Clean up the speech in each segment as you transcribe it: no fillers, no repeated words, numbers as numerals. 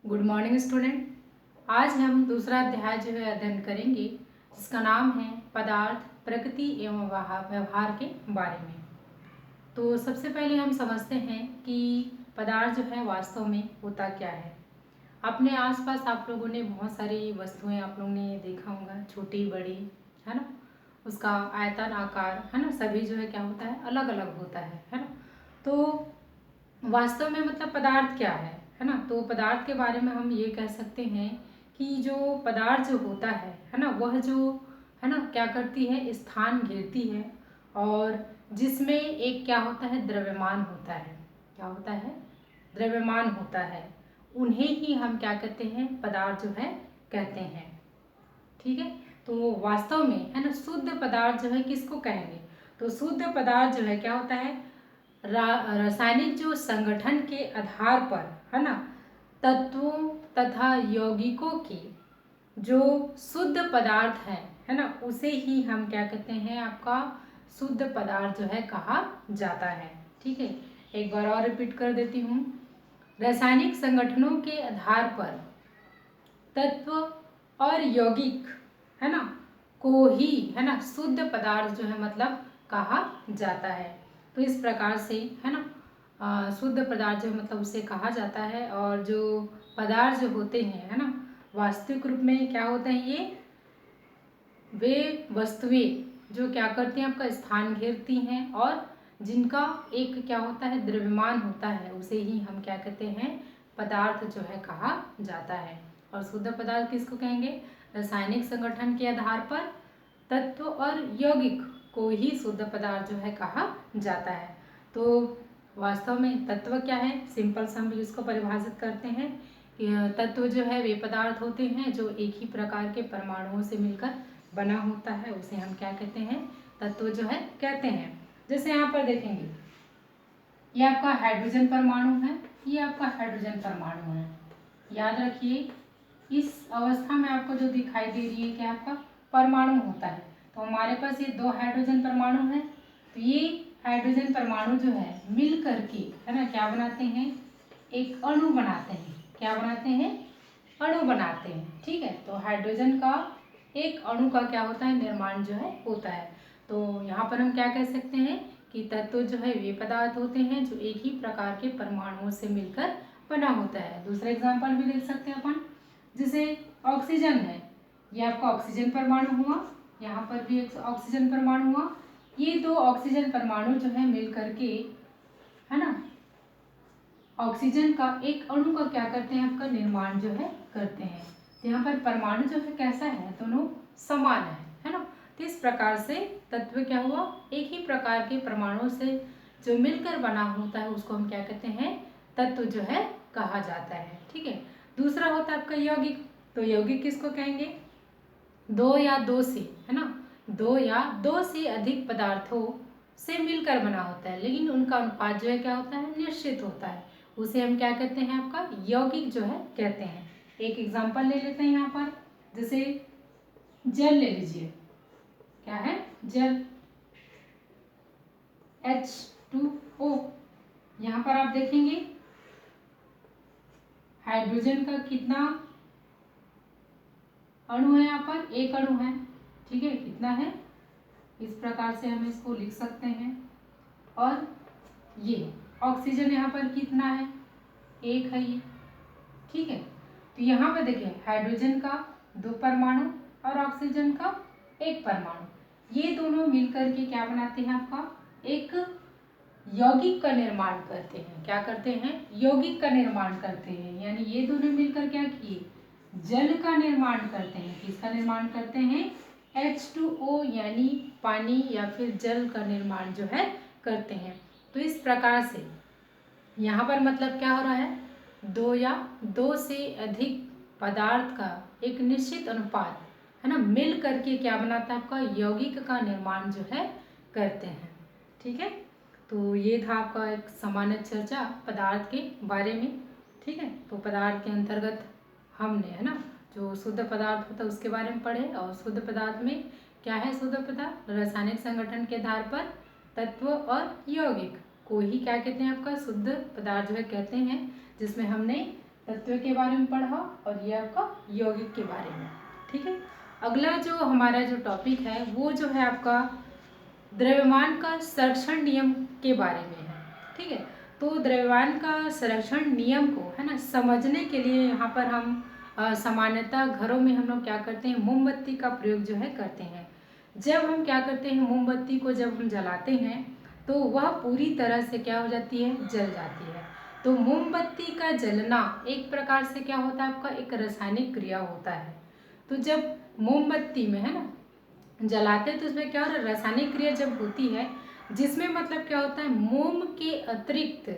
Good morning student. आज हम दूसरा अध्याय जो है अध्ययन करेंगे जिसका नाम है पदार्थ, प्रकृति एवं व्यवहार के बारे में। तो सबसे पहले हम समझते हैं कि पदार्थ जो है वास्तव में होता क्या है। अपने आसपास आप लोगों ने बहुत सारी वस्तुएं आप लोगों ने देखा होगा, छोटी बड़ी, है ना। उसका आयतन, आकार, है ना, सभी जो है क्या होता है, अलग अलग होता है ना। तो वास्तव में मतलब पदार्थ क्या है ना। तो पदार्थ के बारे में हम ये कह सकते हैं कि जो पदार्थ जो होता है ना, वह जो है ना क्या करती है, स्थान घेरती है और जिसमें एक क्या होता है, द्रव्यमान होता है। क्या होता है? द्रव्यमान होता है। उन्हें ही हम क्या कहते हैं, पदार्थ जो है कहते हैं। ठीक है। तो वास्तव में है ना, शुद्ध पदार्थ जो है किसको कहेंगे? तो शुद्ध पदार्थ जो है क्या होता है, रासायनिक जो संगठन के आधार पर है ना, तत्वों तथा यौगिकों के जो शुद्ध पदार्थ है ना, उसे ही हम क्या कहते हैं, आपका शुद्ध पदार्थ जो है कहा जाता है। ठीक है। एक बार और रिपीट कर देती हूँ। रासायनिक संगठनों के आधार पर तत्व और यौगिक है ना को ही है ना शुद्ध पदार्थ जो है मतलब कहा जाता है। तो इस प्रकार से है ना शुद्ध पदार्थ जो मतलब उसे कहा जाता है। और जो पदार्थ जो होते हैं है ना, वास्तविक रूप में क्या होते हैं, ये वे वस्तुएं जो क्या करती हैं, आपका स्थान घेरती हैं और जिनका एक क्या होता है, द्रव्यमान होता है, उसे ही हम क्या कहते हैं, पदार्थ जो है कहा जाता है। और शुद्ध पदार्थ किसको कहेंगे? रासायनिक संगठन के आधार पर तत्व और यौगिक को ही शुद्ध पदार्थ जो है कहा जाता है। तो वास्तव में तत्व क्या है, सिंपल से हम इसको परिभाषित करते हैं कि तत्व जो है वे पदार्थ होते हैं जो एक ही प्रकार के परमाणुओं से मिलकर बना होता है, उसे हम क्या कहते हैं, तत्व जो है कहते हैं। जैसे यहाँ पर देखेंगे, ये आपका हाइड्रोजन परमाणु है, ये आपका हाइड्रोजन परमाणु है। याद रखिए, इस अवस्था में आपको जो दिखाई दे रही है क्या, आपका परमाणु होता है। तो हमारे पास ये दो हाइड्रोजन परमाणु है। तो ये हाइड्रोजन परमाणु जो है मिल करके है ना क्या बनाते हैं, एक अणु बनाते हैं। क्या बनाते हैं? अणु बनाते हैं। ठीक है। तो हाइड्रोजन का एक अणु का क्या होता है, निर्माण जो है होता है। तो यहाँ पर हम क्या कह सकते हैं कि तत्व जो है वे पदार्थ होते हैं जो एक ही प्रकार के परमाणुओं से मिलकर बना होता है। दूसरा एग्जाम्पल भी देख सकते हैं अपन, जैसे ऑक्सीजन है, ये आपका ऑक्सीजन परमाणु हुआ, यहाँ पर भी एक ऑक्सीजन परमाणु हुआ। ये दो ऑक्सीजन परमाणु जो है मिल करके है ना ऑक्सीजन का एक अणु का क्या करते हैं, आपका निर्माण जो है करते हैं। तो यहाँ पर परमाणु जो है कैसा है, दोनों समान है ना। तो इस प्रकार से तत्व क्या हुआ, एक ही प्रकार के परमाणु से जो मिलकर बना होता है उसको हम क्या कहते हैं, तत्व जो है कहा जाता है। ठीक है। दूसरा होता है आपका यौगिक। तो यौगिक किसको कहेंगे? दो या दो से है ना, दो या दो से अधिक पदार्थों से मिलकर बना होता है, लेकिन उनका अनुपात जो है क्या होता है, निश्चित होता है। उसे हम क्या कहते हैं, आपका यौगिक जो है कहते हैं। एक एग्जांपल ले लेते हैं यहाँ पर, जैसे जल ले लीजिए। क्या है? जल, H2O। यहाँ पर आप देखेंगे हाइड्रोजन का कितना अणु है, यहाँ पर एक अणु है। ठीक है। कितना है, इस प्रकार से हम इसको लिख सकते हैं। और ये ऑक्सीजन यहाँ पर कितना है, एक है ये। ठीक है। तो यहाँ पर देखिए हाइड्रोजन का दो परमाणु और ऑक्सीजन का एक परमाणु, ये दोनों मिलकर के क्या बनाते हैं, आपका एक यौगिक का निर्माण करते हैं। क्या करते हैं? यौगिक का निर्माण करते हैं। यानी ये दोनों मिलकर क्या किए, जल का निर्माण करते हैं। किसका निर्माण करते हैं? H2O यानी पानी या फिर जल का निर्माण जो है करते हैं। तो इस प्रकार से यहाँ पर मतलब क्या हो रहा है, दो या दो से अधिक पदार्थ का एक निश्चित अनुपात है ना मिल करके क्या बनाता है, आपका यौगिक का निर्माण जो है करते हैं। ठीक है। तो ये था आपका एक सामान्य चर्चा पदार्थ के बारे में। ठीक है। तो पदार्थ के अंतर्गत हमने है ना जो शुद्ध पदार्थ होता है उसके बारे में पढ़े। और शुद्ध पदार्थ में क्या है, शुद्ध पदार्थ रासायनिक संगठन के आधार पर तत्व और यौगिक को ही क्या कहते हैं, आपका शुद्ध पदार्थ जो है कहते हैं, जिसमें हमने तत्व के बारे में पढ़ा और ये आपका यौगिक के बारे में। ठीक है, अगला जो हमारा जो टॉपिक है वो जो है आपका द्रव्यमान का संरक्षण नियम के बारे में है। ठीक है, तो द्रव्यमान का संरक्षण नियम को है ना समझने के लिए यहाँ पर हम सामान्यतः घरों में हम लोग क्या करते हैं, मोमबत्ती का प्रयोग जो है करते हैं। जब हम क्या करते हैं, मोमबत्ती को जब हम जलाते हैं तो वह पूरी तरह से क्या हो जाती है, जल जाती है। तो मोमबत्ती का जलना एक प्रकार से क्या होता है, आपका एक रासायनिक क्रिया होता है। तो जब मोमबत्ती में है ना जलाते हैं तो उसमें क्या हो रहा है, रासायनिक क्रिया जब होती है जिसमें मतलब क्या होता है, मोम के अतिरिक्त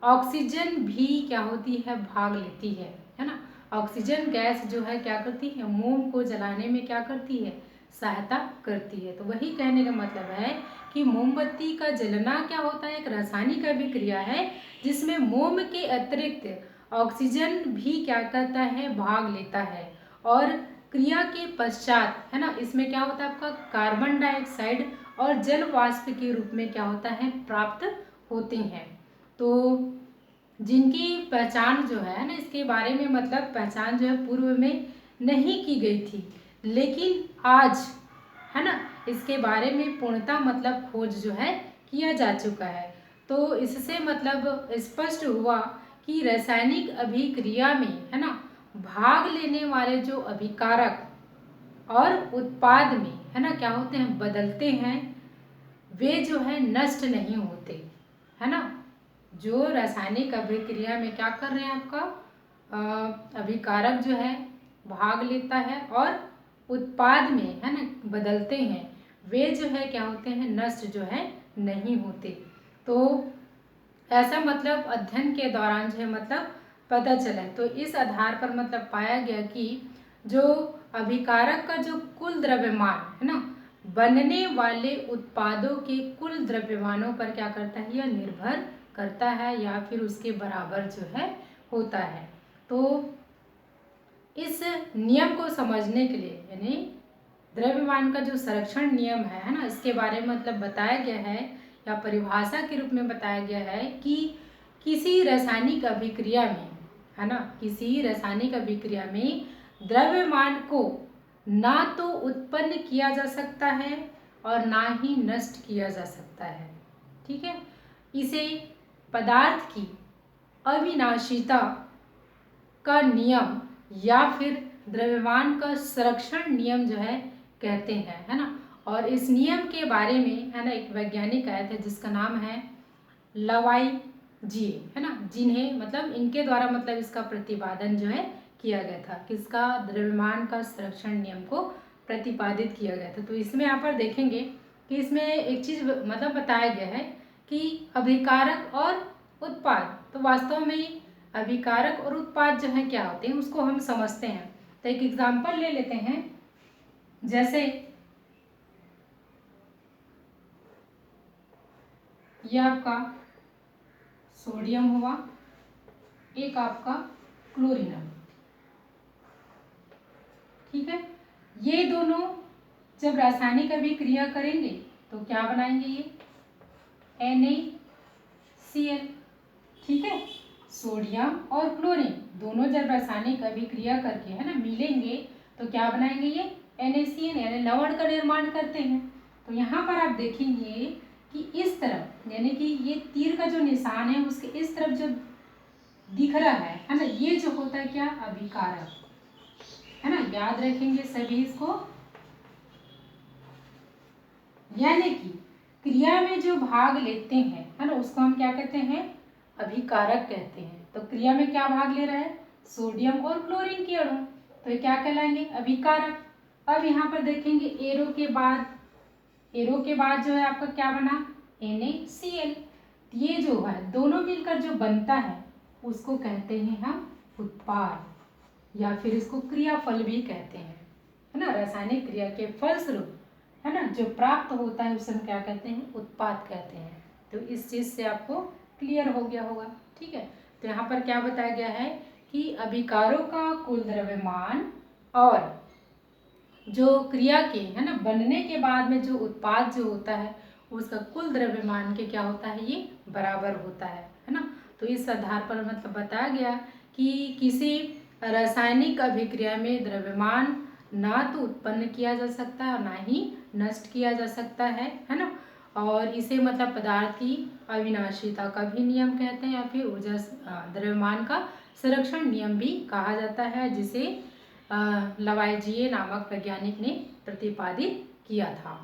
ऑक्सीजन भी क्या होती है, भाग लेती है ना। ऑक्सीजन गैस जो है क्या करती है, मोम को जलाने में क्या करती है, सहायता करती है। तो वही कहने का मतलब है कि मोमबत्ती का जलना क्या होता है, एक रासायनिक अभिक्रिया है जिसमें मोम के अतिरिक्त ऑक्सीजन भी क्या करता है, भाग लेता है। और क्रिया के पश्चात है ना इसमें क्या होता है, आपका कार्बन डाइऑक्साइड और जल वाष्प के रूप में क्या होता है, प्राप्त होते हैं। तो जिनकी पहचान जो है ना इसके बारे में मतलब पहचान जो है पूर्व में नहीं की गई थी, लेकिन आज है ना इसके बारे में पूर्णतः मतलब खोज जो है किया जा चुका है। तो इससे मतलब स्पष्ट हुआ कि रासायनिक अभिक्रिया में है ना भाग लेने वाले जो अभिकारक और उत्पाद में है ना क्या होते हैं, बदलते हैं, वे जो है नष्ट नहीं होते है ना। जो रासायनिक अभिक्रिया में क्या कर रहे हैं, आपका अभिकारक जो है भाग लेता है और उत्पाद में है ना बदलते हैं, वे जो है क्या होते हैं, नष्ट जो है नहीं होते। तो ऐसा मतलब अध्ययन के दौरान जो है मतलब पता चला। तो इस आधार पर मतलब पाया गया कि जो अभिकारक का जो कुल द्रव्यमान है ना बनने वाले उत्पादों के कुल द्रव्यमानों पर क्या करता है, यह निर्भर करता है या फिर उसके बराबर जो है होता है। तो इस नियम को समझने के लिए यानी द्रव्यमान का जो संरक्षण नियम है ना इसके बारे में मतलब बताया गया है या परिभाषा के रूप में बताया गया है कि किसी रासायनिक अभिक्रिया में है ना, किसी रासायनिक अभिक्रिया में द्रव्यमान को ना तो उत्पन्न किया जा सकता है और ना ही नष्ट किया जा सकता है। ठीक है, इसे पदार्थ की अविनाशिता का नियम या फिर द्रव्यमान का संरक्षण नियम जो है कहते हैं है ना। और इस नियम के बारे में है ना एक वैज्ञानिक आए थे जिसका नाम है लवाइजिए है ना, जिन्हें मतलब इनके द्वारा मतलब इसका प्रतिपादन जो है किया गया था, किसका, द्रव्यमान का संरक्षण नियम को प्रतिपादित किया गया था। तो इसमें यहाँ पर देखेंगे कि इसमें एक चीज़ मतलब बताया गया है कि अभिकारक और उत्पाद, तो वास्तव में अभिकारक और उत्पाद जो है क्या होते हैं उसको हम समझते हैं। तो एक एग्जाम्पल ले लेते हैं, जैसे यह आपका सोडियम हुआ, एक आपका क्लोरीन। ठीक है, ये दोनों जब रासायनिक अभिक्रिया करेंगे तो क्या बनाएंगे, ये NaCl। ठीक है, सोडियम और क्लोरीन दोनों जब रासायनिक अभिक्रिया करके है ना मिलेंगे तो क्या बनाएंगे, ये NaCl यानी लवण का निर्माण करते हैं। तो यहाँ पर आप देखेंगे कि इस तरफ यानी कि ये तीर का जो निशान है उसके इस तरफ जो दिख रहा है ना, ये जो होता है क्या, अभिकारक है ना, याद रखेंगे सभी इसको। यानी कि क्रिया में जो भाग लेते हैं है ना उसको हम क्या कहते हैं, अभिकारक कहते हैं। तो क्रिया में क्या भाग ले रहा है, सोडियम और क्लोरीन के अणु, तो ये क्या कहलाएंगे, अभिकारक। अब यहाँ पर देखेंगे एरो के बाद जो है आपका क्या बना, NaCl। ये जो है दोनों मिलकर जो बनता है उसको कहते हैं हम उत्पाद या फिर इसको क्रियाफल भी कहते हैं है ना। रासायनिक क्रिया के फलस्वरूप है ना जो प्राप्त होता है उसे हम क्या कहते हैं, उत्पाद कहते हैं। तो इस चीज़ से आपको क्लियर हो गया होगा। ठीक है, तो यहाँ पर क्या बताया गया है कि अभिकारों का कुल द्रव्यमान और जो क्रिया के है ना बनने के बाद में जो उत्पाद जो होता है उसका कुल द्रव्यमान के क्या होता है, ये बराबर होता है ना। तो इस आधार पर मतलब बताया गया कि किसी रासायनिक अभिक्रिया में द्रव्यमान ना तो उत्पन्न किया जा सकता है और ना ही नष्ट किया जा सकता है ना। और इसे मतलब पदार्थ की अविनाशीता का भी नियम कहते हैं, या फिर ऊर्जा द्रव्यमान का संरक्षण नियम भी कहा जाता है, जिसे लवाइजिए नामक वैज्ञानिक ने प्रतिपादित किया था।